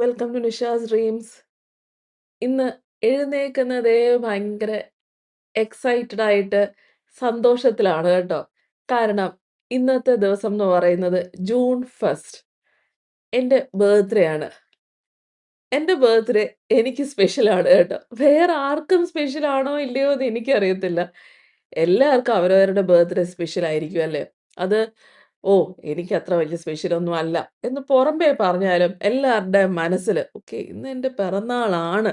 Welcome to Nisha's dreams. ഇന്ന് എഴുന്നേൽക്കുന്നതേ ഭയങ്കര excited ആയിട്ട് സന്തോഷത്തിലാണ് കേട്ടോ. കാരണം ഇന്നത്തെ ദിവസം എന്ന് പറയുന്നത് ജൂൺ 1 എൻ്റെ ബർത്ത്ഡേ ആണ്. എൻ്റെ ബർത്ത്ഡേ എനിക്ക് സ്പെഷ്യലാണ് കേട്ടോ. വേറെ ആർക്കും സ്പെഷ്യൽ ആണോ ഇല്ലയോ എന്ന് എനിക്കറിയത്തില്ല. എല്ലാവർക്കും അവരവരുടെ ബർത്ത്ഡേ സ്പെഷ്യൽ ആയിരിക്കും അല്ലേ? അത് ഓ എനിക്ക് അത്ര വലിയ സ്പെഷ്യലൊന്നും അല്ല എന്ന് പുറമേ പറഞ്ഞാലും എല്ലാവരുടെയും മനസ്സിൽ ഓക്കെ ഇന്ന് എൻ്റെ പിറന്നാളാണ്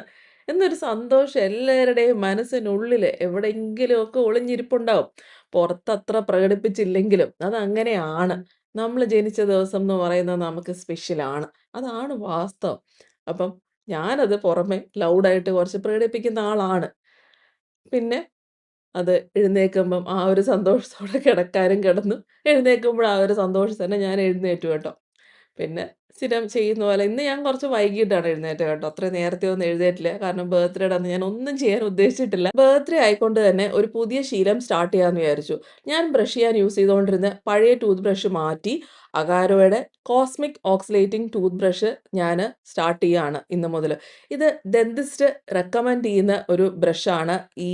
എന്നൊരു സന്തോഷം എല്ലാവരുടെയും മനസ്സിനുള്ളിൽ എവിടെയെങ്കിലുമൊക്കെ ഒളിഞ്ഞിരിപ്പുണ്ടാവും. പുറത്തത്ര പ്രകടിപ്പിച്ചില്ലെങ്കിലും അതങ്ങനെയാണ്. നമ്മൾ ജനിച്ച ദിവസം എന്ന് പറയുന്നത് നമുക്ക് സ്പെഷ്യലാണ്. അതാണ് വാസ്തവം. അപ്പം ഞാനത് പുറമെ ലൗഡായിട്ട് കുറച്ച് പ്രകടിപ്പിക്കുന്ന ആളാണ്. പിന്നെ അത് എഴുന്നേൽക്കുമ്പം ആ ഒരു സന്തോഷത്തോടെ കിടക്കാനും കിടന്നു. എഴുന്നേൽക്കുമ്പോൾ ആ ഒരു സന്തോഷം തന്നെ ഞാൻ എഴുന്നേറ്റു കേട്ടോ. പിന്നെ സ്ഥിരം ചെയ്യുന്ന പോലെ ഇന്ന് ഞാൻ കുറച്ച് വൈകിട്ടാണ് എഴുന്നേറ്റത് കേട്ടോ. അത്രയും നേരത്തെ ഒന്നും എഴുന്നേറ്റില്ല. കാരണം ബർത്ത്ഡേയുടെ അന്ന് ഞാൻ ഒന്നും ചെയ്യാൻ ഉദ്ദേശിച്ചിട്ടില്ല. ബർത്ത്ഡേ ആയിക്കൊണ്ട് തന്നെ ഒരു പുതിയ ശീലം സ്റ്റാർട്ട് ചെയ്യാമെന്ന് വിചാരിച്ചു. ഞാൻ ബ്രഷ് ചെയ്യാൻ യൂസ് ചെയ്തുകൊണ്ടിരുന്ന പഴയ ടൂത്ത് ബ്രഷ് മാറ്റി അഗാരോയുടെ കോസ്മിക് ഓക്സിലേറ്റിംഗ് ടൂത്ത് ബ്രഷ് ഞാൻ സ്റ്റാർട്ട് ചെയ്യുകയാണ് ഇന്ന് മുതൽ. ഇത് ഡെന്റിസ്റ്റ് റെക്കമെൻഡ് ചെയ്യുന്ന ഒരു ബ്രഷാണ് ഈ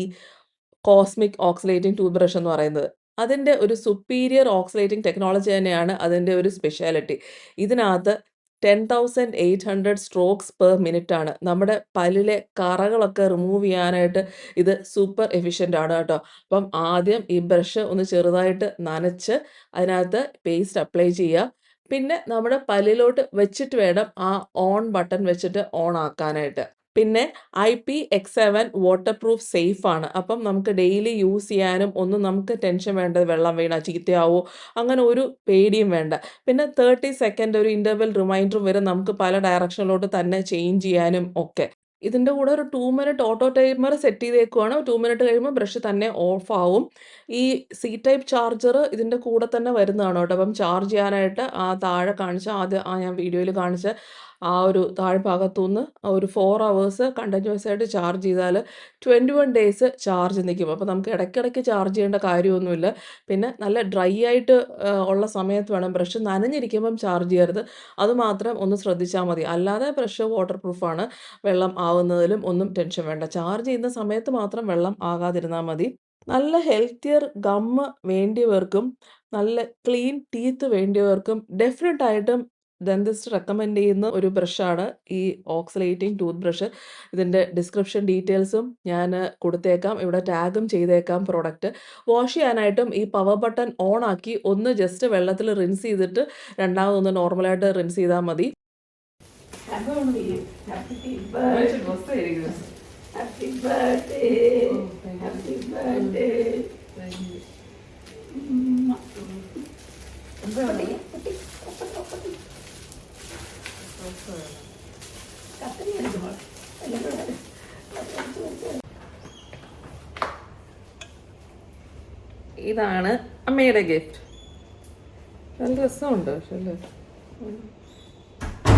കോസ്മിക് ഓക്സിലേറ്റിംഗ് ടൂത്ത് ബ്രഷ് എന്ന് പറയുന്നത്. അതിൻ്റെ ഒരു സുപ്പീരിയർ ഓക്സിലേറ്റിംഗ് ടെക്നോളജി തന്നെയാണ് അതിൻ്റെ ഒരു സ്പെഷ്യാലിറ്റി. ഇതിനകത്ത് 10,800 സ്ട്രോക്സ് പെർ മിനിറ്റ് ആണ്. നമ്മുടെ പല്ലിലെ കറകളൊക്കെ റിമൂവ് ചെയ്യാനായിട്ട് ഇത് സൂപ്പർ എഫിഷ്യൻ്റ് ആണ് കേട്ടോ. അപ്പം ആദ്യം ഈ ബ്രഷ് ഒന്ന് ചെറുതായിട്ട് നനച്ച് അതിനകത്ത് പേസ്റ്റ് അപ്ലൈ ചെയ്യുക. പിന്നെ നമ്മുടെ പല്ലിലോട്ട് വെച്ചിട്ട് വേണം ആ ഓൺ ബട്ടൺ വെച്ചിട്ട് ഓൺ ആക്കാനായിട്ട്. പിന്നെ IP-X7 വാട്ടർ പ്രൂഫ് സേഫ് ആണ്. അപ്പം നമുക്ക് ഡെയിലി യൂസ് ചെയ്യാനും ഒന്നും നമുക്ക് ടെൻഷൻ വേണ്ട. വെള്ളം വീണാൽ ചീത്തയാവോ അങ്ങനെ ഒരു പേടിയും വേണ്ട. പിന്നെ 30 സെക്കൻഡ് ഒരു ഇൻ്റർവെൽ റിമൈൻഡറും വരെ നമുക്ക് പല ഡയറക്ഷനിലോട്ട് തന്നെ ചേഞ്ച് ചെയ്യാനും ഒക്കെ. ഇതിൻ്റെ കൂടെ ഒരു 2 മിനിറ്റ് ഓട്ടോ ടൈമർ സെറ്റ് ചെയ്തേക്കുവാണ്. 2 മിനിറ്റ് കഴിയുമ്പോൾ ബ്രഷ് തന്നെ ഓഫ് ആവും. ഈ സി ടൈപ്പ് ചാർജർ ഇതിൻ്റെ കൂടെ തന്നെ വരുന്നതാണ് കേട്ടോ. അപ്പം ചാർജ് ചെയ്യാനായിട്ട് ആ താഴെ കാണിച്ച ആദ്യം ഞാൻ വീഡിയോയിൽ കാണിച്ച ആ ഒരു താഴ്ഭാഗത്തുനിന്ന് ഒരു 4 hours കണ്ടിന്യൂസ് ആയിട്ട് ചാർജ് ചെയ്താൽ 21 days ചാർജ് നിൽക്കും. അപ്പോൾ നമുക്ക് ഇടയ്ക്കിടയ്ക്ക് ചാർജ് ചെയ്യേണ്ട കാര്യമൊന്നുമില്ല. പിന്നെ നല്ല ഡ്രൈ ആയിട്ട് ഉള്ള സമയത്ത് വേണം. ബ്രഷ് നനഞ്ഞിരിക്കുമ്പം ചാർജ് ചെയ്യരുത്. അതുമാത്രം ഒന്ന് ശ്രദ്ധിച്ചാൽ മതി. അല്ലാതെ ബ്രഷ് വാട്ടർ പ്രൂഫാണ്. വെള്ളം ആവുന്നതിലും ഒന്നും ടെൻഷൻ വേണ്ട. ചാർജ് ചെയ്യുന്ന സമയത്ത് മാത്രം വെള്ളം ആകാതിരുന്നാൽ മതി. നല്ല ഹെൽത്തിയർ ഗമ്മ് വേണ്ടിയവർക്കും നല്ല ക്ലീൻ ടീത്ത് വേണ്ടിയവർക്കും ഡെഫിനറ്റായിട്ടും ഡെന്റിസ്റ്റ് റെക്കമെൻഡ് ചെയ്യുന്ന ഒരു ബ്രഷാണ് ഈ ഓക്സിലേറ്റിംഗ് ടൂത്ത് ബ്രഷ്. ഇതിൻ്റെ ഡിസ്ക്രിപ്ഷൻ ഡീറ്റെയിൽസും ഞാൻ കൊടുത്തേക്കാം. ഇവിടെ ടാഗും ചെയ്തേക്കാം പ്രോഡക്റ്റ്. വാഷ് ചെയ്യാനായിട്ടും ഈ പവർ ബട്ടൺ ഓൺ ആക്കി ഒന്ന് ജസ്റ്റ് വെള്ളത്തിൽ റിൻസ് ചെയ്തിട്ട് രണ്ടാമതൊന്ന് നോർമലായിട്ട് റിൻസ് ചെയ്താൽ മതി. ഇതാണ് അമ്മയുടെ ഗിഫ്റ്റ്. നല്ല രസമുണ്ട്. പക്ഷേ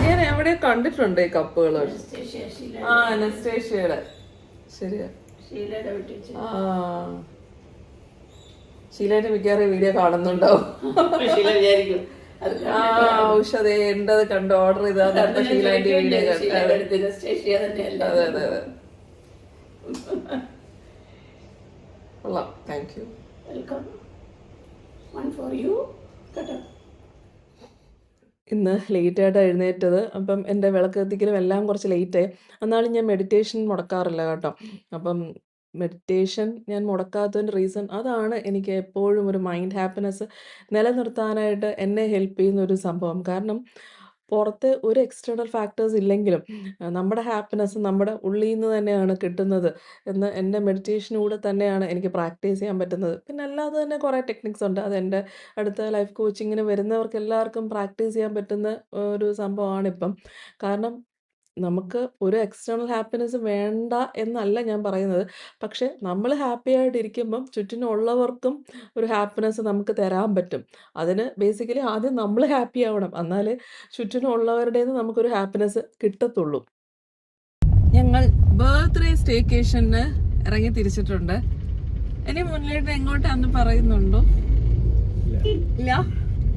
ഞാൻ എവിടെ കണ്ടിട്ടുണ്ട് ഈ കപ്പുകൾ. ആ അനസ്തേഷ്യയുടെ. ശരിയാ. ഷീലയുടെ മിക്കവാറും വീഡിയോ കാണുന്നുണ്ടാവും. ഔഷധേ എൻ്റെത് കണ്ട് ഓർഡർ ചെയ്താൽ ഷീലയുടെ വീഡിയോ കണ്ടു. അതെ അതെ അതെ. കൊള്ളാം. Thank you. Welcome. One for you. ഇന്ന് ലേറ്റായിട്ടാണ് എഴുന്നേറ്റത്. അപ്പം എൻ്റെ വിളക്ക് കത്തിക്കലും എല്ലാം കുറച്ച് ലേറ്റായി. എന്നാലും ഞാൻ മെഡിറ്റേഷൻ മുടക്കാറില്ല കേട്ടോ. അപ്പം മെഡിറ്റേഷൻ ഞാൻ മുടക്കാത്തതിൻ്റെ റീസൺ അതാണ്. എനിക്ക് എപ്പോഴും ഒരു മൈൻഡ് ഹാപ്പിനെസ് നിലനിർത്താനായിട്ട് എന്നെ ഹെൽപ്പ് ചെയ്യുന്ന ഒരു സംഭവം. കാരണം പുറത്തെ ഒരു എക്സ്റ്റേണൽ ഫാക്ടേഴ്സ് ഇല്ലെങ്കിലും നമ്മുടെ ഹാപ്പിനെസ് നമ്മുടെ ഉള്ളിൽ നിന്ന് തന്നെയാണ് കിട്ടുന്നത് എന്ന് എൻ്റെ മെഡിറ്റേഷനിലൂടെ തന്നെയാണ് എനിക്ക് പ്രാക്ടീസ് ചെയ്യാൻ പറ്റുന്നത്. പിന്നെ അല്ലാതെ തന്നെ കുറേ ടെക്നിക്സ് ഉണ്ട്. അതെൻ്റെ അടുത്ത ലൈഫ് കോച്ചിങ്ങിന് വരുന്നവർക്ക് എല്ലാവർക്കും പ്രാക്ടീസ് ചെയ്യാൻ പറ്റുന്ന ഒരു സംഭവമാണിപ്പം. കാരണം നമുക്ക് ഒരു എക്സ്റ്റേണൽ ഹാപ്പിനെസ് വേണ്ട എന്നല്ല ഞാൻ പറയുന്നത്. പക്ഷേ നമ്മൾ ഹാപ്പി ആയിട്ടിരിക്കുമ്പം ചുറ്റിനുള്ളവർക്കും ഒരു ഹാപ്പിനെസ് നമുക്ക് തരാൻ പറ്റും. അതിന് ബേസിക്കലി ആദ്യം നമ്മൾ ഹാപ്പി ആവണം. എന്നാലേ ചുറ്റിനുള്ളവരുടേന്ന് നമുക്കൊരു ഹാപ്പിനെസ് കിട്ടത്തുള്ളൂ. ഞങ്ങൾ ബർത്ത്ഡേ സ്റ്റേക്കേഷന് ഇറങ്ങി തിരിച്ചിട്ടുണ്ട്. ഇനി മുന്നിലോട്ട് എങ്ങോട്ടാന്ന് പറയുന്നുണ്ടോ? ഇല്ല,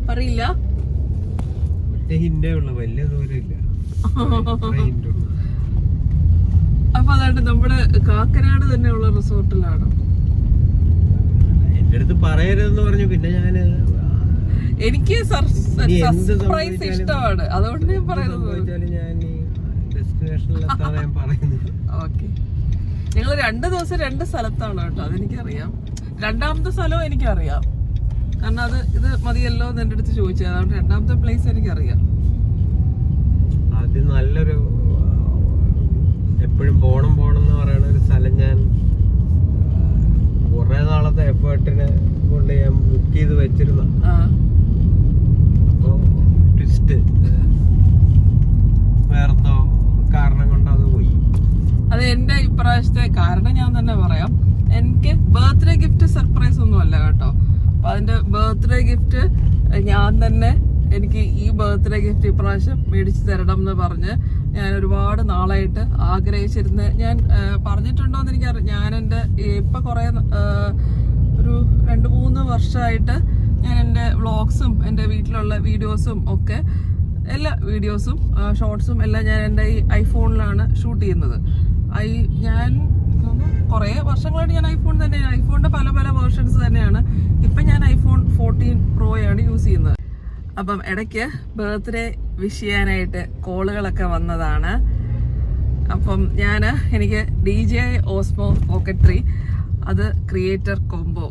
പറയില്ല. വലിയ ദൂരമില്ല. അപ്പൊ അതാണ്ട് നമ്മുടെ കാക്കനാട് തന്നെയുള്ള റിസോർട്ടിലാണ്. എന്റെ അടുത്ത് പറയരുതെന്ന് പറഞ്ഞു. പിന്നെ ഞാന് എനിക്ക് സർപ്രൈസ് ഇഷ്ടമാണ്, അതുകൊണ്ട് ഞാൻ പറയുന്നത്. ഞാൻ ഡെസ്റ്റിനേഷനിലെത്താതെ ഞാൻ പറയുന്നത്. ഓക്കെ, ഞങ്ങൾ 2 ദിവസം 2 സ്ഥലത്താണ് കേട്ടോ, അതെനിക്കറിയാം. 2ാമത്തെ സ്ഥലവും എനിക്കറിയാം, കാരണം ഇത് മതിയല്ലോ എന്ന് എൻ്റെ അടുത്ത് ചോദിച്ചത്. അതുകൊണ്ട് 2ാമത്തെ പ്ലേസ് എനിക്കറിയാം. അത് നല്ലൊരു എപ്പോഴും പോണം എന്ന് പറയുന്ന ഒരു സ്ഥലം ഞാൻ കുറെ നാളത്തെ എഫേർട്ടിനെ കൊണ്ട് ഞാൻ ബുക്ക് ചെയ്ത് വെച്ചിരുന്ന. അപ്പൊ ട്വിസ്റ്റ് വേറെന്തോ കാരണം കൊണ്ട് അത് പോയി. അത് എന്റെ ഇപ്രാവശ്യത്തെ കാരണം ഞാൻ തന്നെ പറയാം. എനിക്ക് ബർത്ത്ഡേ ഗിഫ്റ്റ് സർപ്രൈസ് ഒന്നും അല്ല കേട്ടോ. അപ്പൊ അതിന്റെ ബർത്ത്ഡേ ഗിഫ്റ്റ് ഞാൻ തന്നെ, എനിക്ക് ഈ ബർത്ത്ഡേ ഗിഫ്റ്റ് ഇപ്രാവശ്യം മേടിച്ചു തരണം എന്ന് പറഞ്ഞ് ഞാൻ ഒരുപാട് നാളായിട്ട് ആഗ്രഹിച്ചിരുന്ന, ഞാൻ പറഞ്ഞിട്ടുണ്ടോ എന്ന് എനിക്കറിയാം. ഞാൻ എൻ്റെ ഇപ്പൊ കുറെ ഒരു 2-3 വർഷമായിട്ട് ഞാൻ എൻ്റെ വ്ളോഗ്സും എൻ്റെ വീട്ടിലുള്ള വീഡിയോസും ഒക്കെ, എല്ലാ വീഡിയോസും ഷോർട്സും എല്ലാം ഞാൻ എൻ്റെ ഈ ഐഫോണിലാണ് ഷൂട്ട് ചെയ്യുന്നത്. ഞാൻ കുറേ വർഷങ്ങളായിട്ട് ഞാൻ ഐഫോണിന്റെ പല വേർഷൻസ് തന്നെയാണ്. ഇപ്പം ഞാൻ iPhone 14 Pro ആണ് യൂസ് ചെയ്യുന്നത്. അപ്പം ഇടയ്ക്ക് ബർത്ത്ഡേ വിഷ് ചെയ്യാനായിട്ട് കോളുകളൊക്കെ വന്നതാണ്. അപ്പം എനിക്ക് DJI Osmo Pocket 3 അത് ക്രിയേറ്റർ കോംബോ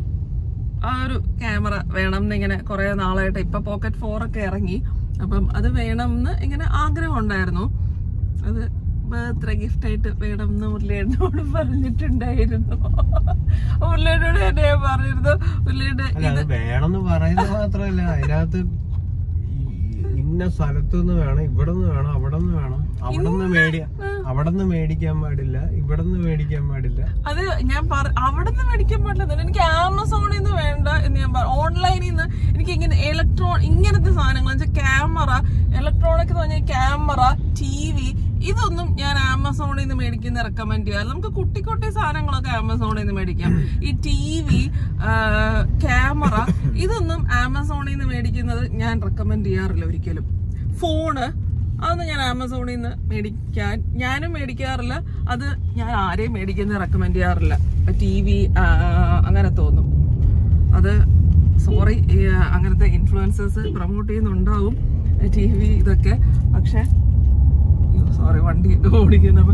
ആ ഒരു ക്യാമറ വേണം എന്നിങ്ങനെ കുറേ നാളായിട്ട്, ഇപ്പം Pocket 4 ഒക്കെ ഇറങ്ങി. അപ്പം അത് വേണമെന്ന് ഇങ്ങനെ ആഗ്രഹം ഉണ്ടായിരുന്നു. അത് ബർത്ത്ഡേ ഗിഫ്റ്റ് ആയിട്ട് വേണം എന്ന് മുരളിയേട്ടനോട് പറഞ്ഞിട്ടുണ്ടായിരുന്നു. മുരളിയേട്ടനോട് എന്നെ പറഞ്ഞിരുന്നു, മുരളിയുടെ വേണമെന്ന് പറയുന്നത് മാത്രമല്ല, അതിനകത്ത് ഇന്ന സ്ഥലത്തുനിന്ന് വേണം, ഇവിടെ നിന്ന് വേണം, അവിടെ നിന്ന് വേണം, അവിടെ നിന്ന് മേടിക്കാൻ പാടില്ല, ഇവിടെ നിന്ന് മേടിക്കാൻ പാടില്ല. അത് ഞാൻ അവിടെ നിന്ന് മേടിക്കാൻ പാടില്ല. എനിക്ക് ആമസോണിൽ നിന്ന് വേണ്ട എന്ന് ഞാൻ പറഞ്ഞു. ഓൺലൈനിൽ നിന്ന് എനിക്ക് ഇങ്ങനെ ഇങ്ങനത്തെ സാധനങ്ങൾ, ക്യാമറ, ഇലക്ട്രോണിക് എന്ന് പറഞ്ഞാൽ ക്യാമറ, TV, ഇതൊന്നും ഞാൻ ആമസോണിൽ നിന്ന് മേടിക്കുന്ന റെക്കമെൻഡ് ചെയ്യാം. നമുക്ക് കുട്ടി സാധനങ്ങളൊക്കെ ആമസോണിൽ നിന്ന് മേടിക്കാം. ഈ TV, ക്യാമറ, ഇതൊന്നും ആമസോണിൽ നിന്ന് മേടിക്കുന്നത് ഞാൻ റെക്കമെൻഡ് ചെയ്യാറില്ല ഒരിക്കലും. ഫോണ്, അതൊന്നും ഞാൻ ആമസോണിൽ നിന്ന് ഞാനും മേടിക്കാറില്ല. അത് ഞാൻ ആരെയും മേടിക്കുന്നത് റെക്കമെൻഡ് ചെയ്യാറില്ല. TV അങ്ങനെ തോന്നും. അത് സോറി, അങ്ങനത്തെ ഇൻഫ്ലുവൻസേഴ്സ് പ്രൊമോട്ട് ചെയ്യുന്നുണ്ടാവും TV ഇതൊക്കെ. പക്ഷെ സോറി, വണ്ടി ഓടിക്കുന്നപ്പോ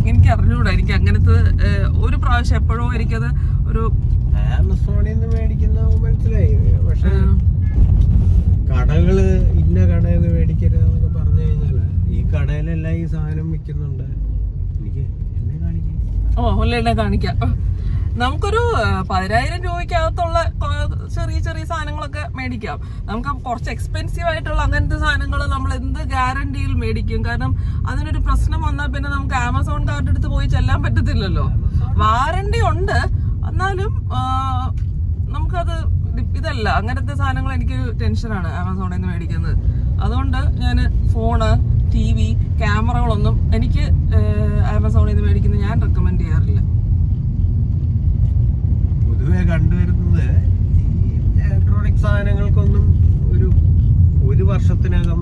എനിക്ക് അറിഞ്ഞൂടാ. എനിക്ക് അങ്ങനത്തെ ഒരു പ്രാവശ്യം എപ്പോഴോ എനിക്കത് ഒരു ആമസോണിൽ നിന്ന് മേടിക്കുന്ന മനസ്സിലായി. പക്ഷെ കടകള് ഇന്ന കടയിൽ നിന്ന് മേടിക്കരുതെന്നൊക്കെ പറഞ്ഞു കഴിഞ്ഞാല് ഈ കടയിലെല്ലാം ഈ സാധനം വിൽക്കുന്നുണ്ട്. എനിക്ക് എന്നെ കാണിക്കാം. എന്നെ കാണിക്കാം. നമുക്കൊരു 10,000 രൂപയ്ക്കകത്തുള്ള ചെറിയ സാധനങ്ങളൊക്കെ മേടിക്കാം. നമുക്ക് കുറച്ച് എക്സ്പെൻസീവ് ആയിട്ടുള്ള അങ്ങനത്തെ സാധനങ്ങൾ നമ്മൾ എന്ത് ഗ്യാരണ്ടിയിൽ മേടിക്കും? കാരണം അതിനൊരു പ്രശ്നം വന്നാൽ പിന്നെ നമുക്ക് ആമസോൺ കാർഡ് എടുത്ത് പോയി ചെല്ലാൻ പറ്റത്തില്ലല്ലോ. വാറണ്ടി ഉണ്ട്, എന്നാലും നമുക്കത് ഇതല്ല. അങ്ങനത്തെ സാധനങ്ങൾ എനിക്കൊരു ടെൻഷനാണ് ആമസോണിൽ നിന്ന് മേടിക്കുന്നത്. അതുകൊണ്ട് ഞാൻ ഫോണ്, TV, ക്യാമറകളൊന്നും എനിക്ക് ആമസോണിൽ നിന്ന് മേടിക്കുന്നത് ഞാൻ റെക്കമെൻഡ് ചെയ്യാറില്ല. പൊതുവെ കണ്ടുവരുന്നത് ഈ ഇലക്ട്രോണിക് സാധനങ്ങൾക്കൊന്നും ഒരു വർഷത്തിനകം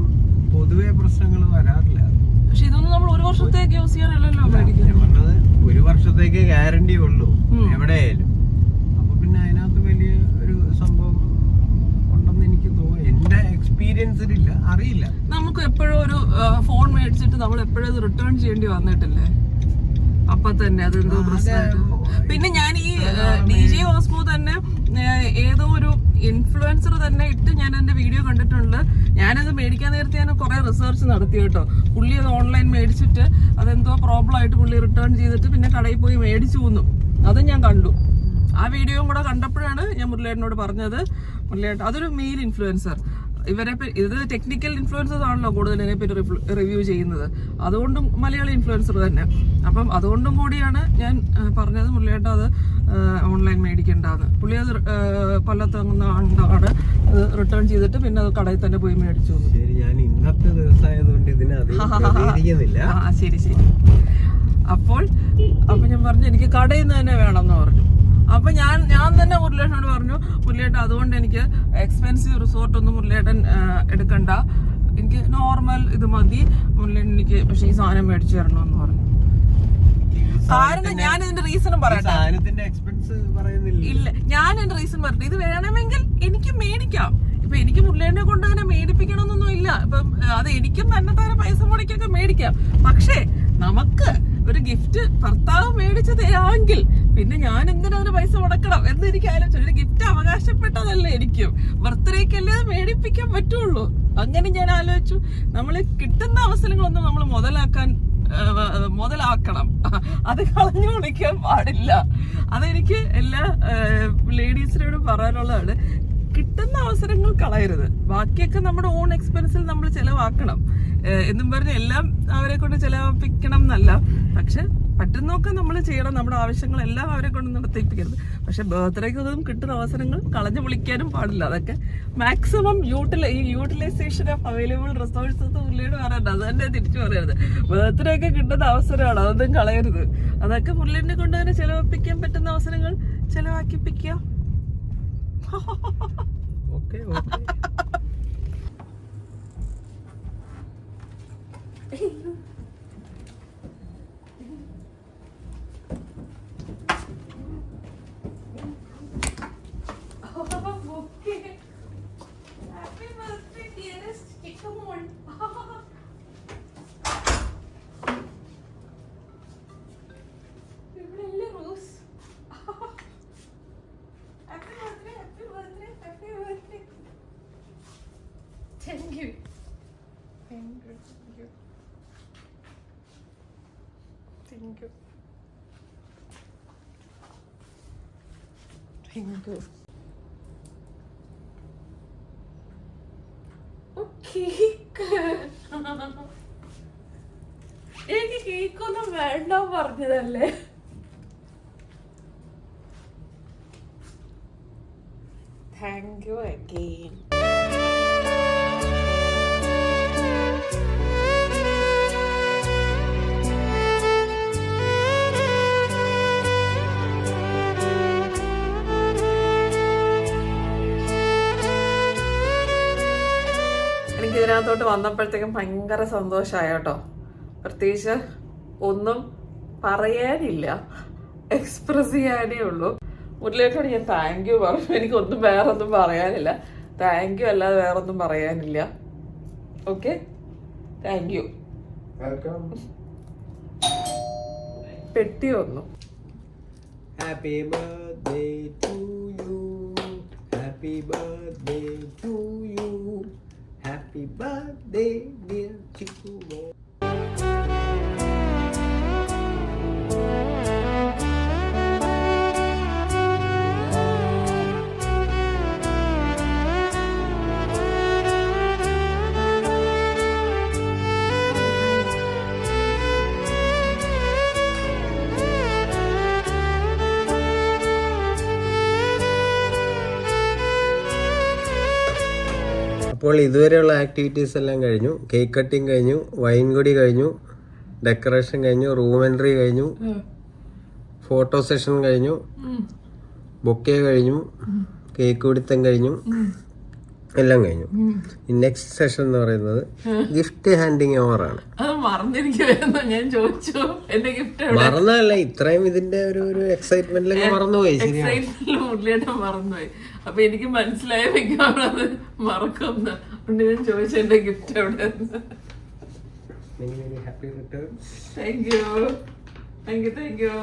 പൊതുവെ പ്രശ്നങ്ങൾ വരാറില്ല. പക്ഷെ ഇതൊന്നും നമ്മൾ ഒരു വർഷത്തേക്ക് യൂസ് ചെയ്യാനല്ലോ പറഞ്ഞത്. ഒരു വർഷത്തേക്ക് ഗ്യാരണ്ടി ഉള്ളൂ എവിടെയായാലും. അപ്പൊ പിന്നെ അതിനകത്ത് വലിയ ഒരു സംഭവം ഉണ്ടെന്ന് എനിക്ക് തോന്നുന്നു. എന്റെ എക്സ്പീരിയൻസിലില്ല, അറിയില്ല. നമുക്ക് എപ്പോഴും ഒരു ഫോൺ മേടിച്ചിട്ട് നമ്മൾ എപ്പോഴും അത് റിട്ടേൺ ചെയ്യേണ്ടി വന്നിട്ടില്ലേ? അപ്പൊ തന്നെ അതെന്തോ പ്രശ്നമായിട്ട്. പിന്നെ ഞാൻ ഈ DJI Osmo തന്നെ ഏതോ ഒരു ഇൻഫ്ലുവൻസർ തന്നെ ഇട്ട് ഞാൻ എന്റെ വീഡിയോ കണ്ടിട്ടുണ്ട്. ഞാനത് മേടിക്കാൻ നേരത്തെ ഞാൻ കുറെ റിസർച്ച് നടത്തി കേട്ടോ. പുള്ളി അത് ഓൺലൈൻ മേടിച്ചിട്ട് അതെന്തോ പ്രോബ്ലം ആയിട്ട് പുള്ളി റിട്ടേൺ ചെയ്തിട്ട് പിന്നെ കടയിൽ പോയി മേടിച്ചു പോന്നു. അത് ഞാൻ കണ്ടു. ആ വീഡിയോയും കൂടെ കണ്ടപ്പോഴാണ് ഞാൻ മുരളിയേട്ടനോട് പറഞ്ഞത്, മുരളിയേട്ടൻ അതൊരു മെയിൽ ഇൻഫ്ലുവൻസർ, ഇത് ടെക്നിക്കൽ ഇൻഫ്ലുവൻസേഴ്സ് ആണല്ലോ കൂടുതൽ ഇതിനെപ്പറ്റി റിവ്യൂ ചെയ്യുന്നത്. അതുകൊണ്ടും മലയാളി ഇൻഫ്ലുവൻസർ തന്നെ. അപ്പം അതുകൊണ്ടും കൂടിയാണ് ഞാൻ പറഞ്ഞത് മുരളിയേട്ടൻ അത് ഓൺലൈൻ മേടിക്കേണ്ടതെന്ന്. പുള്ളി അത് കൊല്ലത്തങ്ങാണ്ടാണ് അത് റിട്ടേൺ ചെയ്തിട്ട് പിന്നെ അത് കടയിൽ തന്നെ പോയി മേടിച്ചു. ഞാൻ ഇന്നത്തെ ദിവസമായതുകൊണ്ട് ശരി. അപ്പോൾ ഞാൻ പറഞ്ഞു എനിക്ക് കടയിൽ നിന്ന് തന്നെ വേണമെന്ന് പറഞ്ഞു. അപ്പൊ ഞാൻ തന്നെ മുരളിയേട്ടനോട് പറഞ്ഞു, മുരളിയേട്ടൻ അതുകൊണ്ട് എനിക്ക് എക്സ്പെൻസീവ് റിസോർട്ട് ഒന്നും മുരളിയേട്ടൻ എടുക്കണ്ട, എനിക്ക് നോർമൽ ഇത് മതി മുരളിയേട്ടൻ എനിക്ക് പക്ഷെ ഈ സാധനം മേടിച്ചു തരണമെന്ന് പറഞ്ഞു. കാരണം ഞാൻ ഇതിന്റെ റീസണും പറയട്ടെ. ഇല്ല, ഞാൻ എന്റെ റീസൺ പറയട്ടെ. ഇത് വേണമെങ്കിൽ എനിക്ക് മേടിക്കാം. ഇപ്പൊ എനിക്ക് മുരളിയേട്ടനെ കൊണ്ട് അങ്ങനെ മേടിപ്പിക്കണമെന്നൊന്നും ഇല്ല. ഇപ്പം അത് എനിക്കും തന്നെ പൈസ മുടക്കൊക്കെ മേടിക്കാം. പക്ഷേ നമുക്ക് ഒരു ഗിഫ്റ്റ് ഭർത്താവ് മേടിച്ചു തരാമെങ്കിൽ പിന്നെ ഞാൻ എന്തിനാ അതിന് പൈസ മുടക്കണം എന്ന് എനിക്ക് ആലോചിച്ചു. ഒരു ഗിഫ്റ്റ് അവകാശപ്പെട്ടതല്ലേ എനിക്കും, ബർത്ത്ഡേക്കല്ലേ അത് മേടിപ്പിക്കാൻ പറ്റുള്ളൂ. അങ്ങനെ ഞാൻ ആലോചിച്ചു, നമ്മള് കിട്ടുന്ന അവസരങ്ങളൊന്നും നമ്മൾ മുതലാക്കണം, അത് കളഞ്ഞു കുടിക്കാൻ പാടില്ല. അതെനിക്ക് എല്ലാ ലേഡീസിനോടും പറയാനുള്ളതാണ്. കിട്ടുന്ന അവസരങ്ങൾ കളയരുത്. ബാക്കിയൊക്കെ നമ്മുടെ ഓൺ എക്സ്പെൻസിൽ നമ്മൾ ചെലവാക്കണം എന്നും പറഞ്ഞ് എല്ലാം അവരെ കൊണ്ട് ചെലവാപ്പിക്കണം എന്നല്ല. പക്ഷെ പറ്റുന്നൊക്കെ നമ്മൾ ചെയ്യണം. നമ്മുടെ ആവശ്യങ്ങളെല്ലാം അവരെ കൊണ്ട് നടത്തിപ്പിക്കരുത്. പക്ഷെ ബർത്ത്ഡേക്ക് ഒന്നും കിട്ടുന്ന അവസരങ്ങൾ കളഞ്ഞു വിളിക്കാനും പാടില്ല. അതൊക്കെ maximum utilization of available resources മുരളിയോട് പറയണ്ട. അത് തന്നെ തിരിച്ചു പറയരുത്. ബർത്ത്ഡേ ഒക്കെ കിട്ടുന്ന അവസരമാണ്, അതൊന്നും കളയരുത്. അതൊക്കെ മുരളിനെ കൊണ്ട് തന്നെ ചെലവാപ്പിക്കാൻ പറ്റുന്ന അവസരങ്ങൾ ചെലവാക്കിപ്പിക്കുക. Thank you. Thank you. Thank you. Thank you. Thank you. Oh, cake. എനിക്ക് കേക്കൊന്നും വേണ്ട പറഞ്ഞതല്ലേ. Thank you again. ഇതിനകത്തോട്ട് വന്നപ്പോഴത്തേക്കും ഭയങ്കര സന്തോഷമായി കേട്ടോ. പ്രത്യേകിച്ച് ഒന്നും പറയാനില്ല, എക്സ്പ്രസ് ചെയ്യാനേ ഉള്ളൂ. മുരളിയേട്ടനോട് ഞാൻ താങ്ക് യു പറഞ്ഞു. എനിക്കൊന്നും വേറൊന്നും പറയാനില്ല. താങ്ക് യു അല്ലാതെ വേറൊന്നും പറയാനില്ല. Okay, thank you. പെട്ടി വന്നു. Happy birthday to you, happy birthday to you, happy birthday dear Chikku. അപ്പോൾ ഇതുവരെയുള്ള ആക്ടിവിറ്റീസ് എല്ലാം കഴിഞ്ഞു. കേക്ക് കട്ടിങ് കഴിഞ്ഞു, വൈൻ കുടി കഴിഞ്ഞു, ഡെക്കറേഷൻ കഴിഞ്ഞു, റൂം എൻട്രി കഴിഞ്ഞു, ഫോട്ടോ സെഷൻ കഴിഞ്ഞു, ബൊക്കെ കഴിഞ്ഞു, കേക്ക് പിടുത്തം കഴിഞ്ഞു, എല്ലാം കഴിഞ്ഞു. നെക്സ്റ്റ് സെഷൻ എന്ന് പറയുന്നത് ഗിഫ്റ്റ് ഹാൻഡിങ് ഓവർ ആണ്. മറന്നല്ല, ഇത്രയും ഇതിന്റെ ഒരു എക്സൈറ്റ്മെന്റിലൊക്കെ മറന്നുപോയി. മറന്നുപോയി. അപ്പൊ എനിക്ക് മനസ്സിലായ വെക്കാണത് മറക്കുന്ന. ഞാൻ ചോദിച്ചു എന്റെ ഗിഫ്റ്റ് എവിടെ. Thank you, thank you, thank you,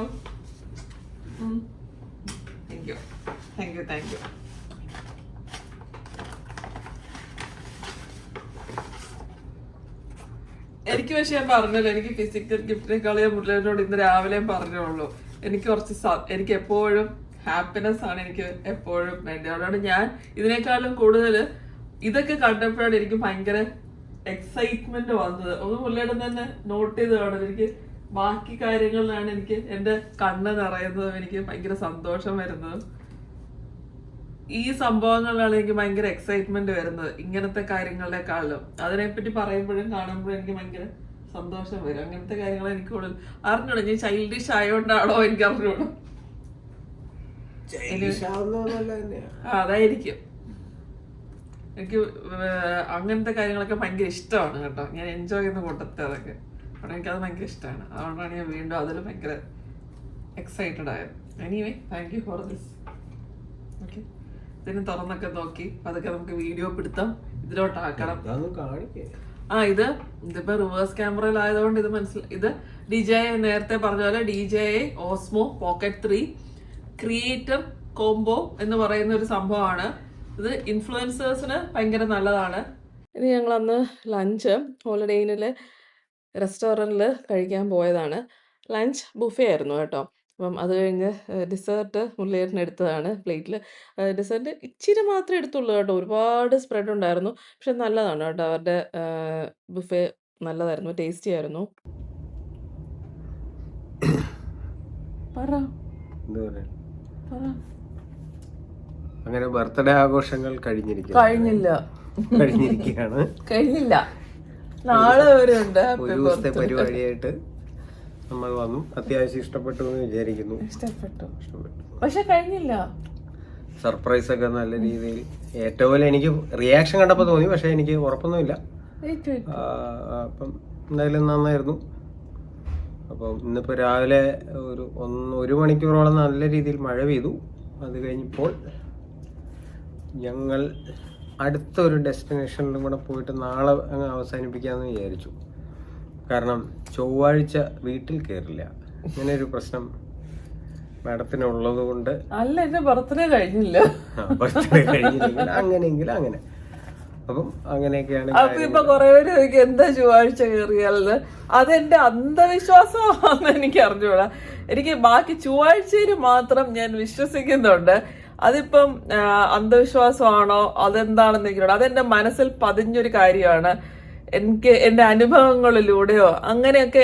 thank you, thank you, thank you. എനിക്ക് പക്ഷെ ഞാൻ പറഞ്ഞല്ലോ, എനിക്ക് ഫിസിക്കൽ ഗിഫ്റ്റിനേക്കാൾ ഞാൻ മുരളിയോട് ഇന്ന് രാവിലെ പറഞ്ഞോളൂ. എനിക്ക് എനിക്ക് എപ്പോഴും ഹാപ്പിനെസ് ആണ് എനിക്ക് എപ്പോഴും വേണ്ടത്. അതുകൊണ്ട് ഞാൻ ഇതിനേക്കാളും കൂടുതൽ ഇതൊക്കെ കണ്ടപ്പോഴാണ് എനിക്ക് ഭയങ്കര എക്സൈറ്റ്മെന്റ് വന്നത്. ഒന്ന് മുരളിയോട് തന്നെ നോട്ട് ചെയ്ത് കാണും. എനിക്ക് ബാക്കി കാര്യങ്ങളിലാണ് എനിക്ക് എന്റെ കണ്ണ് നിറയുന്നതും എനിക്ക് ഭയങ്കര സന്തോഷം വരുന്നതും. ഈ സംഭവങ്ങളിലാണ് എനിക്ക് ഭയങ്കര എക്സൈറ്റ്മെന്റ് വരുന്നത്, ഇങ്ങനത്തെ കാര്യങ്ങളെക്കാളും. അതിനെപ്പറ്റി പറയുമ്പോഴും കാണുമ്പോഴും എനിക്ക് ഭയങ്കര സന്തോഷം വരും. അങ്ങനത്തെ കാര്യങ്ങൾ എനിക്ക് കൂടുതൽ അറിഞ്ഞൂടാ. ഞാൻ ചൈൽഡിഷ് ആയോണ്ടാണോ എനിക്ക് അറിഞ്ഞൂടാ, അതായിരിക്കും. എനിക്ക് അങ്ങനത്തെ കാര്യങ്ങളൊക്കെ ഭയങ്കര ഇഷ്ടമാണ് കേട്ടോ. ഞാൻ എൻജോയ് ചെയ്യുന്ന കൂട്ടത്തിൽ അതൊക്കെ. അപ്പോൾ എനിക്കത് ഭയങ്കര ഇഷ്ടമാണ്. അതുകൊണ്ടാണ് ഞാൻ വീണ്ടും അതിൽ ഭയങ്കര എക്സൈറ്റഡ് ആയത്. Anyway thank you for this. Okay, ഇതിന് തുറന്നൊക്കെ നോക്കി അതൊക്കെ നമുക്ക് വീഡിയോ പിടുത്തം ഇതിലോട്ടാക്കണം. ഇതിപ്പോ റിവേഴ്സ് ക്യാമറയിലായതുകൊണ്ട് ഇത് ഇത് DJI നേരത്തെ പറഞ്ഞ പോലെ DJI Osmo Pocket 3 creator combo എന്ന് പറയുന്ന ഒരു സംഭവമാണ്. ഇത് ഇൻഫ്ലുവൻസേഴ്സിന് ഭയങ്കര നല്ലതാണ്. ഇനി ഞങ്ങൾ അന്ന് ലഞ്ച് ഹോളിഡേ ഇന്നിലെ റെസ്റ്റോറൻറ്റിൽ കഴിക്കാൻ പോയതാണ്. ലഞ്ച് ബുഫേ ആയിരുന്നു കേട്ടോ. അപ്പം അത് കഴിഞ്ഞ് ഡിസേർട്ട് മുരളിയേട്ടൻ എടുത്തതാണ് പ്ലേറ്റിൽ. ഡിസേർട്ട് ഇച്ചിരി മാത്രമേ എടുത്തുള്ളൂ കേട്ടോ. ഒരുപാട് സ്പ്രെഡ് ഉണ്ടായിരുന്നു. പക്ഷെ നല്ലതാണ് കേട്ടോ. അവരുടെ ബുഫേ നല്ലതായിരുന്നു, ടേസ്റ്റി ആയിരുന്നു. അങ്ങനെ ബർത്ത്ഡേ ആഘോഷങ്ങൾ കഴിഞ്ഞിരിക്കുകയാണ്. നാളെ ഒരു ദിവസത്തെ പരിപാടിയായിട്ട് നമ്മൾ വന്നു. അത്യാവശ്യം ഇഷ്ടപ്പെട്ടു എന്ന് വിചാരിക്കുന്നു. ഇഷ്ടപ്പെട്ടു, പക്ഷെ കഴിഞ്ഞില്ല. സർപ്രൈസ് ഒക്കെ നല്ല രീതിയിൽ ഏറ്റവും വലിയ എനിക്ക് റിയാക്ഷൻ കണ്ടപ്പോൾ തോന്നി, പക്ഷെ എനിക്ക് ഉറപ്പൊന്നുമില്ല. അപ്പം എന്തായാലും നന്നായിരുന്നു. അപ്പം ഇന്നിപ്പോൾ രാവിലെ ഒരു മണിക്കൂറോളം നല്ല രീതിയിൽ മഴ പെയ്തു. അത് കഴിഞ്ഞപ്പോൾ ഞങ്ങൾ അടുത്തൊരു ഡെസ്റ്റിനേഷനിലും കൂടെ പോയിട്ട് നാളെ അങ്ങ് അവസാനിപ്പിക്കാമെന്ന് വിചാരിച്ചു. കാരണം ചൊവ്വാഴ്ച വീട്ടിൽ കയറില്ല. ഇങ്ങനെ ഒരു പ്രശ്നം മാഡത്തിനുള്ളത് കൊണ്ട്. അല്ല, എന്റെ ബർത്ത്ഡേ കഴിഞ്ഞില്ല. ബർത്ത്ഡേ കഴിഞ്ഞില്ലെങ്കിൽ അങ്ങനെയെങ്കിൽ അങ്ങനെ. അപ്പം അങ്ങനെയൊക്കെയാണ്. അപ്പൊ ഇപ്പൊ കുറെ പേര് ചോദിക്കും എന്താ ചൊവ്വാഴ്ച കയറിയാലെന്ന്. അതെന്റെ അന്ധവിശ്വാസമാണെന്ന് എനിക്ക് അറിഞ്ഞൂടാ. എനിക്ക് ബാക്കി ചൊവ്വാഴ്ചയിൽ മാത്രം ഞാൻ വിശ്വസിക്കുന്നുണ്ട്. അതിപ്പം അന്ധവിശ്വാസമാണോ അതെന്താണെന്ന് എനിക്കറിയാം. അതെന്റെ മനസ്സിൽ പതിഞ്ഞൊരു കാര്യമാണ്. എനിക്ക് എന്റെ അനുഭവങ്ങളിലൂടെയോ അങ്ങനെയൊക്കെ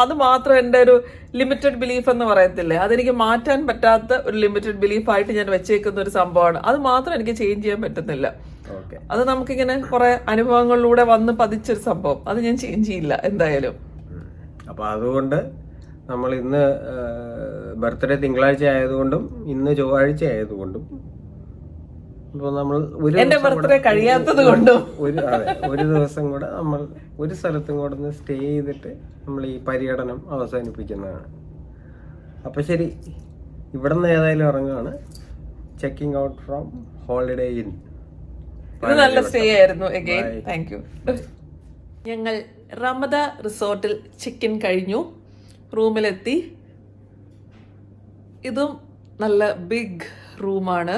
അത് മാത്രം എന്റെ ഒരു ലിമിറ്റഡ് ബിലീഫ് എന്ന് പറയത്തില്ലേ, അതെനിക്ക് മാറ്റാൻ പറ്റാത്ത ഒരു ലിമിറ്റഡ് ബിലീഫായിട്ട് ഞാൻ വെച്ചേക്കുന്ന ഒരു സംഭവമാണ്. അത് മാത്രം എനിക്ക് ചേഞ്ച് ചെയ്യാൻ പറ്റുന്നില്ല. അത് നമുക്കിങ്ങനെ കുറെ അനുഭവങ്ങളിലൂടെ വന്ന് പതിച്ചൊരു സംഭവം. അത് ഞാൻ ചേഞ്ച് ചെയ്യില്ല എന്തായാലും. അപ്പൊ അതുകൊണ്ട് നമ്മൾ ഇന്ന് ബർത്ത്ഡേ തിങ്കളാഴ്ച ആയതുകൊണ്ടും ഇന്ന് ചൊവ്വാഴ്ച ആയതുകൊണ്ടും നമ്മൾ എന്റെ ബർത്ത്ഡേ കഴിയാത്തത് കൊണ്ടും ഒരു ദിവസം കൂടെ നമ്മൾ ഒരു സ്ഥലത്തും കൂടെ ഒന്ന് സ്റ്റേ ചെയ്തിട്ട് നമ്മൾ ഈ പര്യടനം അവസാനിപ്പിക്കുന്നതാണ്. അപ്പൊ ശരി, ഇവിടെ നിന്ന് ഏതായാലും ഇറങ്ങുകയാണ്. Checking out from Holiday Inn. ഇത് നല്ല സ്റ്റേ ആയിരുന്നു. Again thank you. ഞങ്ങൾ റമദ റിസോർട്ടിൽ ചെക്കിൻ കഴിഞ്ഞു, റൂമിലെത്തി. ഇതും നല്ല ബിഗ് റൂമാണ്.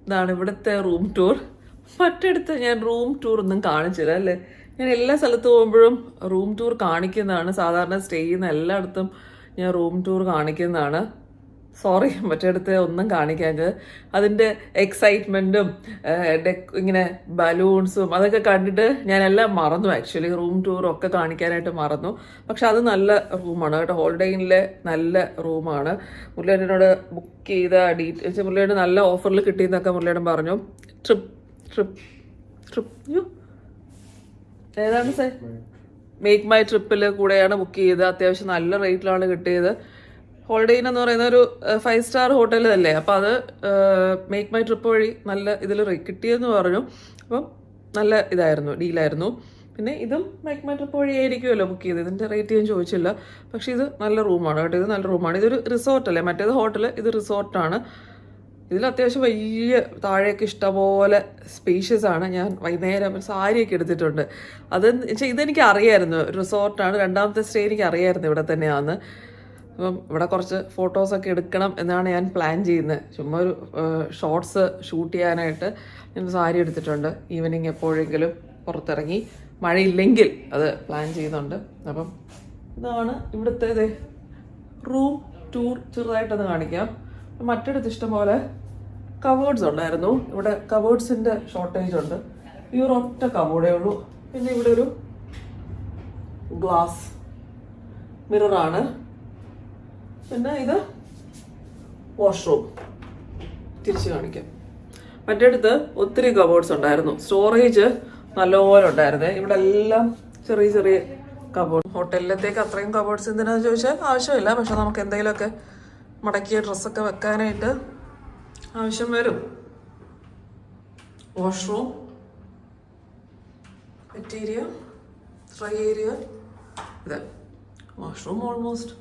ഇതാണ് ഇവിടുത്തെ റൂം ടൂർ. മറ്റിടത്ത് ഞാൻ റൂം ടൂർ ഒന്നും കാണിച്ചില്ല അല്ലേ. ഞാൻ എല്ലാ സ്ഥലത്ത് പോകുമ്പോഴും റൂം ടൂർ കാണിക്കുന്നതാണ്. സാധാരണ സ്റ്റേ ചെയ്യുന്ന എല്ലായിടത്തും ഞാൻ റൂം ടൂർ കാണിക്കുന്നതാണ്. സോറി, മറ്റിടത്ത് ഒന്നും കാണിക്കാഞ്ഞത്. അതിൻ്റെ എക്സൈറ്റ്മെൻറ്റും ഇങ്ങനെ ബലൂൺസും അതൊക്കെ കണ്ടിട്ട് ഞാനെല്ലാം മറന്നു. ആക്ച്വലി റൂം ടൂറും ഒക്കെ കാണിക്കാനായിട്ട് മറന്നു. പക്ഷെ അത് നല്ല റൂമാണ് കേട്ടോ. ഹോളിഡേ ഇന്നിലെ നല്ല റൂമാണ്. മുരളിയേട്ടനോട് ബുക്ക് ചെയ്ത ഡീറ്റെയിൽസ് മുരളിയേട്ടൻ നല്ല ഓഫറിൽ കിട്ടിയെന്നൊക്കെ മുരളിയേട്ടൻ പറഞ്ഞു. ട്രിപ്പ് ഏതാണ് സാർ? മേക്ക് മൈ ട്രിപ്പിൽ കൂടെയാണ് ബുക്ക് ചെയ്തത്. അത്യാവശ്യം നല്ല റേറ്റിലാണ് കിട്ടിയത്. ഹോളിഡേ ഇൻ എന്ന് പറയുന്ന ഒരു 5 സ്റ്റാർ ഹോട്ടൽ അല്ലേ. അപ്പം അത് മേക്ക് മൈ ട്രിപ്പ് വഴി നല്ല ഇതിൽ കിട്ടിയെന്ന് പറഞ്ഞു. അപ്പം നല്ല ഇതായിരുന്നു, ഡീലായിരുന്നു. പിന്നെ ഇതും മേക്ക് മൈ ട്രിപ്പ് വഴി ആയിരിക്കുമല്ലോ ബുക്ക് ചെയ്തത്. ഇതിൻ്റെ റേറ്റ് ഞാൻ ചോദിച്ചില്ല. പക്ഷേ ഇത് നല്ല റൂമാണ് കേട്ടോ. ഇത് നല്ല റൂമാണ്. ഇതൊരു റിസോർട്ടല്ലേ, മറ്റേത് ഹോട്ടൽ, ഇത് റിസോർട്ടാണ്. ഇതിൽ അത്യാവശ്യം വലിയ താഴെയൊക്കെ ഇഷ്ടംപോലെ സ്പേഷ്യസ് ആണ്. ഞാൻ വൈകുന്നേരം ഒരു സാരിയൊക്കെ എടുത്തിട്ടുണ്ട്. ഇതെനിക്ക് അറിയായിരുന്നു റിസോർട്ടാണ്. രണ്ടാമത്തെ സ്റ്റേ എനിക്ക് അറിയായിരുന്നു ഇവിടെ തന്നെയാണ്. അപ്പം ഇവിടെ കുറച്ച് ഫോട്ടോസൊക്കെ എടുക്കണം എന്നാണ് ഞാൻ പ്ലാൻ ചെയ്യുന്നത്. ചുമ്മാ ഒരു ഷോർട്സ് ഷൂട്ട് ചെയ്യാനായിട്ട് ഞാൻ സാരി എടുത്തിട്ടുണ്ട്. ഈവനിങ് എപ്പോഴെങ്കിലും പുറത്തിറങ്ങി മഴയില്ലെങ്കിൽ അത് പ്ലാൻ ചെയ്യുന്നുണ്ട്. അപ്പം ഇതാണ് ഇവിടുത്തെ റൂം ടൂർ. ചെറുതായിട്ടൊന്ന് കാണിക്കാം. മറ്റിടത്ത് ഇഷ്ടംപോലെ കവേർഡ്സ് ഉണ്ടായിരുന്നു. ഇവിടെ കവേർഡ്സിൻ്റെ ഷോർട്ടേജ് ഉണ്ട്. ഈ ഒരു ഒറ്റ കബോർഡേ ഉള്ളൂ. പിന്നെ ഇവിടെ ഒരു ഗ്ലാസ് മിററാണ്. പിന്നെ ഇത് വാഷ്റൂം. തിരിച്ച് കാണിക്കാം. മറ്റേടത്ത് ഒത്തിരി കബോർഡ്സ് ഉണ്ടായിരുന്നു. സ്റ്റോറേജ് നല്ലപോലെ ഉണ്ടായിരുന്നേ. ഇവിടെ എല്ലാം ചെറിയ ചെറിയ കബോർഡ്. ഹോട്ടലിലത്തേക്ക് അത്രയും കബോർഡ്സ് എന്തിനാന്ന് ചോദിച്ചാൽ ആവശ്യമില്ല. പക്ഷെ നമുക്ക് എന്തെങ്കിലുമൊക്കെ മടക്കിയ ഡ്രസ്സൊക്കെ വെക്കാനായിട്ട് ആവശ്യം വരും. Washroom, wet area, dry area. ഇത് വാഷ്റൂം ഓൾമോസ്റ്റ്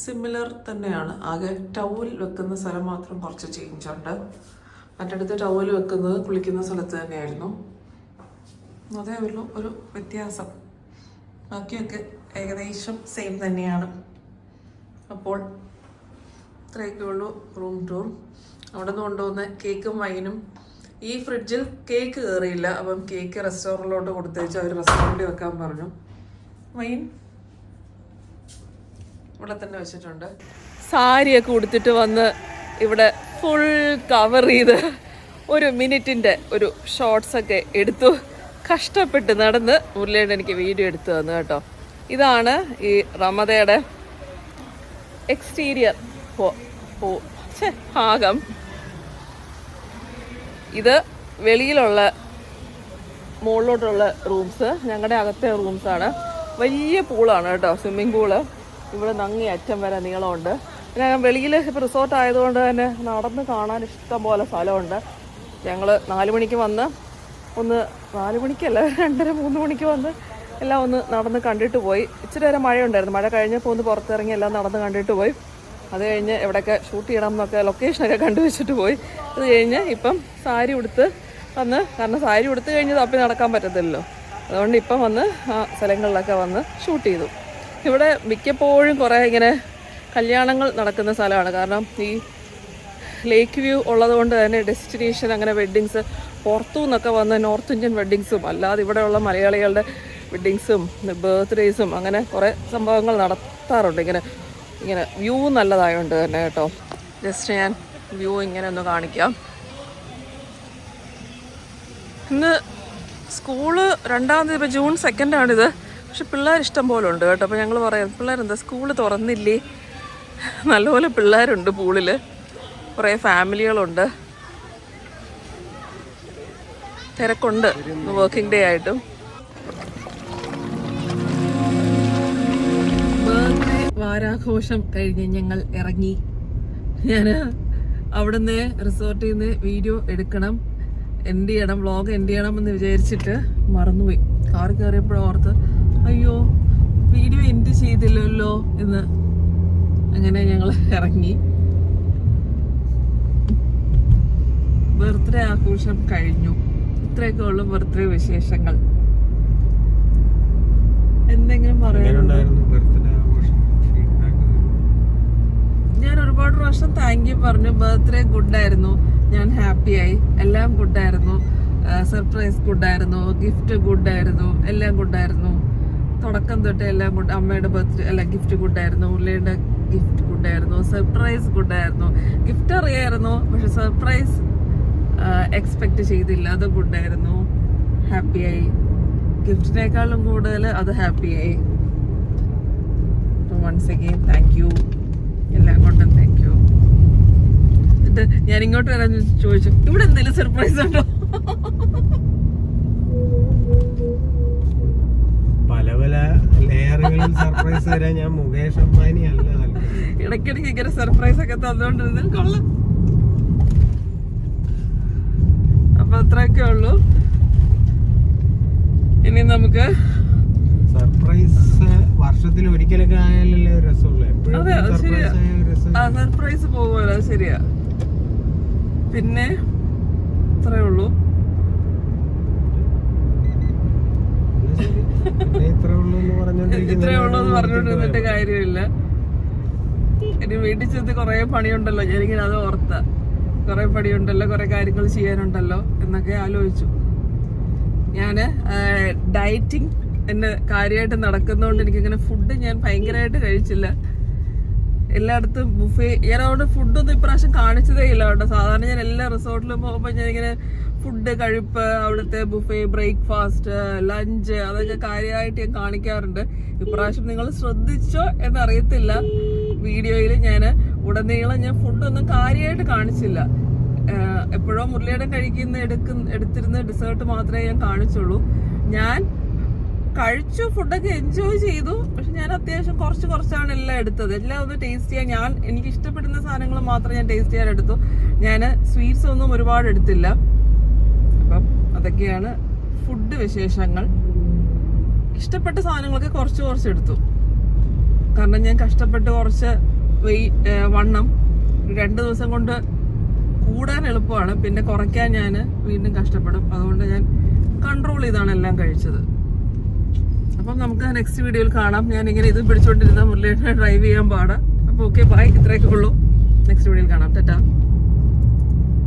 സിമിലർ തന്നെയാണ്. ആകെ ടവൽ വെക്കുന്ന സ്ഥലം മാത്രം കുറച്ച് ചേഞ്ച് ഉണ്ട്. മറ്റടുത്ത് ടവൽ വെക്കുന്നത് കുളിക്കുന്ന സ്ഥലത്ത് തന്നെയായിരുന്നു. അതേ ഉള്ളൂ ഒരു വ്യത്യാസം. ബാക്കിയൊക്കെ ഏകദേശം സെയിം തന്നെയാണ്. അപ്പോൾ ഇത്രയൊക്കെ ഉള്ളൂ റൂം ടൂർ. അവിടെ നിന്ന് കൊണ്ടുവന്ന കേക്കും വൈനും. ഈ ഫ്രിഡ്ജിൽ കേക്ക് കയറിയില്ല, അപ്പം കേക്ക് റെസ്റ്റോറൻറ്റിലോട്ട് കൊടുത്തേച്ച് അവർ റെസ്റ്റോറൻറ്റിൽ വെക്കാൻ പറഞ്ഞു. വൈൻ ഇവിടെ തന്നെ വെച്ചിട്ടുണ്ട്. സാരിയൊക്കെ ഉടുത്തിട്ട് വന്ന് ഇവിടെ ഫുൾ കവർ ചെയ്ത് ഒരു മിനിറ്റിൻ്റെ ഒരു ഷോർട്സൊക്കെ എടുത്തു. കഷ്ടപ്പെട്ട് നടന്ന് മുരളിയുടെ എനിക്ക് വീഡിയോ എടുത്തു തന്നു കേട്ടോ. ഇതാണ് ഈ റമദയുടെ എക്സ്റ്റീരിയർ ഭാഗം. ഇത് വെളിയിലുള്ള മുകളിലോട്ടുള്ള റൂംസ്, ഞങ്ങളുടെ അകത്തെ റൂംസാണ്. വലിയ പൂളാണ് കേട്ടോ, സ്വിമ്മിങ് പൂള്. ഇവിടെ നങ്ങി അറ്റം വരെ നീളമുണ്ട്. പിന്നെ വെളിയിൽ ഇപ്പോൾ റിസോർട്ട് ആയതുകൊണ്ട് തന്നെ നടന്ന് കാണാൻ ഇഷ്ടം പോലെ സ്ഥലമുണ്ട്. ഞങ്ങൾ 4 മണിക്ക് വന്ന് 4 മണിക്കല്ല 2:30-3 മണിക്ക് വന്ന് എല്ലാം ഒന്ന് നടന്ന് കണ്ടിട്ട് പോയി. ഇച്ചിരി നേരം മഴ ഉണ്ടായിരുന്നു. മഴ കഴിഞ്ഞപ്പോൾ ഒന്ന് പുറത്തിറങ്ങി എല്ലാം നടന്ന് കണ്ടിട്ട് പോയി. അത് കഴിഞ്ഞ് എവിടെയൊക്കെ ഷൂട്ട് ചെയ്യണം എന്നൊക്കെ ലൊക്കേഷനൊക്കെ കണ്ടുവച്ചിട്ട് പോയി. അത് കഴിഞ്ഞ് ഇപ്പം സാരി ഉടുത്ത് വന്ന്, കാരണം സാരി ഉടുത്ത് കഴിഞ്ഞ് തപ്പി നടക്കാൻ പറ്റത്തില്ലല്ലോ, അതുകൊണ്ട് ഇപ്പം വന്ന് ആ സ്ഥലങ്ങളിലൊക്കെ വന്ന് ഷൂട്ട് ചെയ്തു. ഇവിടെ മിക്കപ്പോഴും കുറേ ഇങ്ങനെ കല്യാണങ്ങൾ നടക്കുന്ന സ്ഥലമാണ്. കാരണം ഈ ലേക്ക് വ്യൂ ഉള്ളത് കൊണ്ട് തന്നെ ഡെസ്റ്റിനേഷൻ അങ്ങനെ വെഡ്ഡിങ്സ് പുറത്തു നിന്നൊക്കെ വന്ന് നോർത്ത് ഇന്ത്യൻ വെഡ്ഡിങ്സും അല്ലാതെ ഇവിടെയുള്ള മലയാളികളുടെ വെഡ്ഡിങ്സും ബർത്ത്ഡേയ്സും അങ്ങനെ കുറേ സംഭവങ്ങൾ നടത്താറുണ്ട്. ഇങ്ങനെ വ്യൂ നല്ലതായതുകൊണ്ട് തന്നെ കേട്ടോ. ജസ്റ്റ് ഞാൻ വ്യൂ ഇങ്ങനെ ഒന്ന് കാണിക്കാം. ഇന്ന് സ്കൂള് 2-ാം തീയതി, ഇപ്പോൾ June 2 പക്ഷെ പിള്ളേർ ഇഷ്ടം പോലെ ഉണ്ട് കേട്ടോ. അപ്പോൾ ഞങ്ങൾ പറയാം, പിള്ളേരെന്താ സ്കൂള് തുറന്നില്ലേ? നല്ലപോലെ പിള്ളേരുണ്ട് പൂളിൽ, കുറേ ഫാമിലികളുണ്ട്, തിരക്കുണ്ട് വർക്കിംഗ് ഡേ ആയിട്ടും. ബർത്ത്ഡേ വാരാഘോഷം കഴിഞ്ഞ് ഞങ്ങൾ ഇറങ്ങി. ഞാൻ അവിടുന്ന് റിസോർട്ടിൽ നിന്ന് വീഡിയോ എടുക്കണം, എൻഡ് ചെയ്യണം, വ്ളോഗ് എൻഡ് ചെയ്യണം എന്ന് വിചാരിച്ചിട്ട് മറന്നുപോയി. കാർ കയറിയപ്പോഴോർത്ത് അയ്യോ വീഡിയോ എൻഡ് ചെയ്തില്ലല്ലോ എന്ന്. അങ്ങനെ ഞങ്ങൾ ഇറങ്ങി. ബർത്ത്ഡേ ആഘോഷം കഴിഞ്ഞു. ഇത്രയൊക്കെ ഉള്ളു ബർത്ത്ഡേ വിശേഷങ്ങൾ. എന്തെങ്കിലും പറയാനുണ്ടോ? ഞാൻ ഒരുപാട് പ്രാവശ്യം താങ്ക് യു പറഞ്ഞു. ബർത്ത്ഡേ ഗുഡായിരുന്നു, ഞാൻ ഹാപ്പിയായി, എല്ലാം ഗുഡായിരുന്നു. സർപ്രൈസ് ഗുഡായിരുന്നു, ഗിഫ്റ്റ് ഗുഡായിരുന്നു, എല്ലാം ഗുഡായിരുന്നു. തുടക്കം തൊട്ട് എല്ലാം ഗുഡ്. അമ്മയുടെ ബർത്ത്ഡേ അല്ല ഗിഫ്റ്റ് ഗുഡായിരുന്നു, ഉള്ളിയുടെ ഗിഫ്റ്റ് ഗുഡായിരുന്നു, സർപ്രൈസ് ഗുഡായിരുന്നു. ഗിഫ്റ്റ് അറിയായിരുന്നു, പക്ഷെ സർപ്രൈസ് എക്സ്പെക്ട് ചെയ്തില്ല, അത് ഗുഡായിരുന്നു. ഹാപ്പിയായി. ഗിഫ്റ്റിനേക്കാളും കൂടുതൽ അത് ഹാപ്പിയായി. വൺസ് അഗെയിൻ താങ്ക് യു, എല്ലാം കൊണ്ടും താങ്ക് യു. എന്നിട്ട് ഞാൻ ഇങ്ങോട്ട് വരാൻ ചോദിച്ചു, ഇവിടെ എന്തെങ്കിലും സർപ്രൈസ് ഉണ്ടോ? പല പല ലെയറുകളിൽ സർപ്രൈസ് തരാൻ ഞാൻ മുകേഷ് അംബാനി അല്ല. ഇടയ്ക്കിടയ്ക്ക് ഇങ്ങനെ സർപ്രൈസ് ഒക്കെ തന്നുകൊണ്ടിരുന്നാൽ കൊള്ളാം. അപ്പൊ അത്രയൊക്കെ ഉള്ളൂ. ഇനി നമുക്ക് സർപ്രൈസ് വർഷത്തിൽ ഒരിക്കലൊക്കെ ആയാലല്ലേ രസമുള്ളൂ. അതെ അത് ശരിയാ, ആ സർപ്രൈസ് പോകുമല്ലോ, അത് ശരിയാ. പിന്നെ ഇത്രേ ഉള്ളൂ. ഇത്രേ ഉള്ളൂ എന്ന് പറഞ്ഞോണ്ടിരുന്നിട്ട് കാര്യമില്ല. ഇനി വീട്ടിൽ ചെന്ന് കൊറേ പണിയുണ്ടല്ലോ, ഞാനിങ്ങനെ അത് ഓർത്ത, കൊറേ പണിയുണ്ടല്ലോ, കൊറേ കാര്യങ്ങൾ ചെയ്യാനുണ്ടല്ലോ എന്നൊക്കെ ആലോചിച്ചു. ഞാന് ഡയറ്റിങ് എന്നെ കാര്യമായിട്ട് നടക്കുന്നതുകൊണ്ട് എനിക്കിങ്ങനെ ഫുഡ് ഞാൻ ഭയങ്കരമായിട്ട് കഴിച്ചില്ല. എല്ലായിടത്തും ബുഫേ, ഞാൻ അവിടെ ഫുഡൊന്നും ഇപ്രാവശ്യം കാണിച്ചതേ ഇല്ല കേട്ടോ. സാധാരണ ഞാൻ എല്ലാ റിസോർട്ടിലും പോകുമ്പോൾ ഞാനിങ്ങനെ ഫുഡ് കഴിപ്പ്, അവിടുത്തെ ബുഫേ, ബ്രേക്ക്ഫാസ്റ്റ്, ലഞ്ച്, അതൊക്കെ കാര്യമായിട്ട് ഞാൻ കാണിക്കാറുണ്ട്. ഇപ്രാവശ്യം നിങ്ങൾ ശ്രദ്ധിച്ചോ എന്നറിയത്തില്ല, വീഡിയോയിൽ ഞാൻ ഉടനീളം ഞാൻ ഫുഡൊന്നും കാര്യമായിട്ട് കാണിച്ചില്ല. എപ്പോഴോ മുരളിയുടെ കഴിക്കുന്ന എടുത്തിരുന്ന ഡെസേർട്ട് മാത്രമേ ഞാൻ കാണിച്ചുള്ളൂ. ഞാൻ കഴിച്ചു, ഫുഡൊക്കെ എൻജോയ് ചെയ്തു. പക്ഷെ ഞാൻ അത്യാവശ്യം കുറച്ചാണ് എല്ലാം എടുത്തത്. എല്ലാം ഒന്ന് ടേസ്റ്റ് ചെയ്യാൻ, എനിക്ക് ഇഷ്ടപ്പെടുന്ന സാധനങ്ങൾ മാത്രം ഞാൻ ടേസ്റ്റ് ചെയ്യാൻ എടുത്തു. ഞാൻ സ്വീറ്റ്സ് ഒന്നും ഒരുപാട് എടുത്തില്ല. അപ്പം അതൊക്കെയാണ് ഫുഡ് വിശേഷങ്ങൾ. ഇഷ്ടപ്പെട്ട സാധനങ്ങളൊക്കെ കുറച്ച് എടുത്തു. കാരണം ഞാൻ കഷ്ടപ്പെട്ട് കുറച്ച് വണ്ണം 2 ദിവസം കൊണ്ട് കൂടാൻ എളുപ്പമാണ്, പിന്നെ കുറയ്ക്കാൻ ഞാൻ വീണ്ടും കഷ്ടപ്പെടും. അതുകൊണ്ട് ഞാൻ കൺട്രോൾ ചെയ്താണ് എല്ലാം കഴിച്ചത്. അപ്പം നമുക്ക് നെക്സ്റ്റ് വീഡിയോയിൽ കാണാം. ഞാൻ ഇങ്ങനെ ഇത് പിടിച്ചോണ്ടിരുന്ന മുരളിയേട്ടനെ ഡ്രൈവ് ചെയ്യാൻ പാടാ. അപ്പോൾ ഓക്കെ, ബൈ. ഇത്രയൊക്കെ ഉള്ളൂ. നെക്സ്റ്റ് വീഡിയോയിൽ കാണാം. ടാറ്റാ.